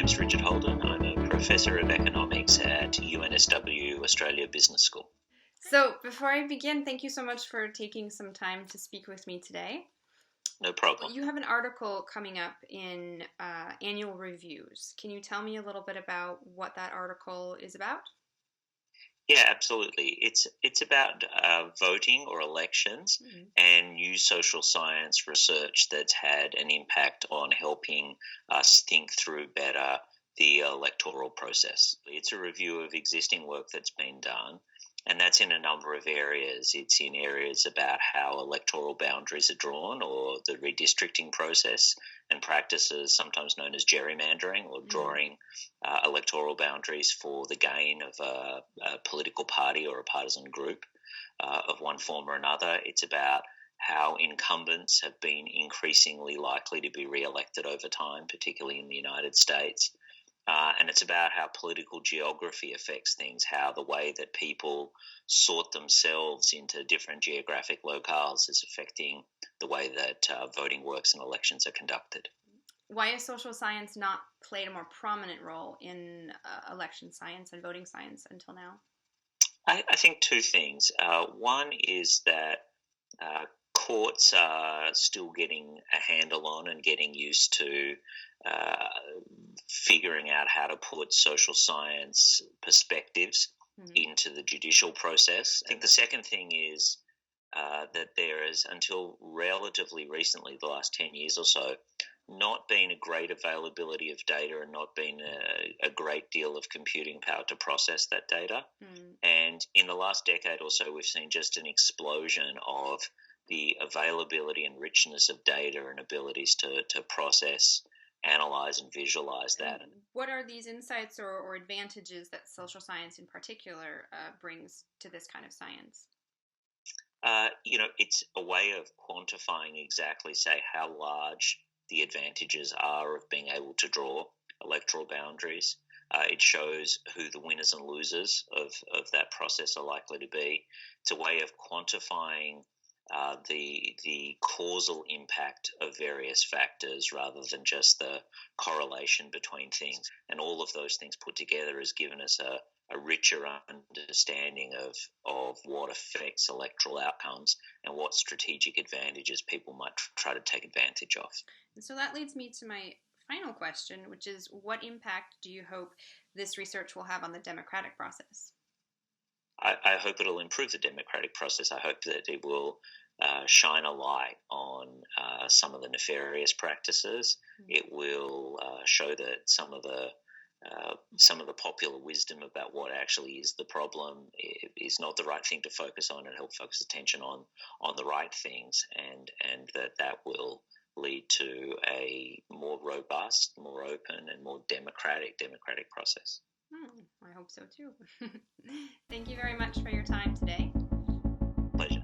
name's Richard Holden. I'm a Professor of Economics at UNSW Australia Business School. So before I begin, thank you so much for taking some time to speak with me today. No problem. You have an article coming up in Annual Reviews. Can you tell me a little bit about what that article is about? Yeah, absolutely. It's about voting or elections and new social science research that's had an impact on helping us think through better the electoral process. It's a review of existing work that's been done, and that's in a number of areas. It's in areas about how electoral boundaries are drawn or the redistricting process and practices, sometimes known as gerrymandering or drawing electoral boundaries for the gain of a political party or a partisan group of one form or another. It's about how incumbents have been increasingly likely to be re-elected over time, particularly in the United States. And it's about how political geography affects things, how the way that people sort themselves into different geographic locales is affecting the way that voting works and elections are conducted. Why has social science not played a more prominent role in election science and voting science until now? I think two things. One is that courts are still getting a handle on and getting used to figuring out how to put social science perspectives into the judicial process. I think the second thing is that there is, until relatively recently, the last 10 years or so, not been a great availability of data and not been a great deal of computing power to process that data. And in the last decade or so, we've seen just an explosion of the availability and richness of data and abilities to process, analyze, and visualize that. What are these insights or advantages that social science in particular brings to this kind of science? It's a way of quantifying exactly, say, how large the advantages are of being able to draw electoral boundaries. It shows who the winners and losers of that process are likely to be. It's a way of quantifying the causal impact of various factors rather than just the correlation between things. And all of those things put together has given us a richer understanding of what affects electoral outcomes and what strategic advantages people might try to take advantage of. And so that leads me to my final question, which is, what impact do you hope this research will have on the democratic process? I hope it'll improve the democratic process. I hope that it will shine a light on some of the nefarious practices. It will show that some of the popular wisdom about what actually is the problem is not the right thing to focus on, and help focus attention on the right things, and that will lead to a more robust, more open, and more democratic process. I hope so too. Thank you very much for your time today. Pleasure.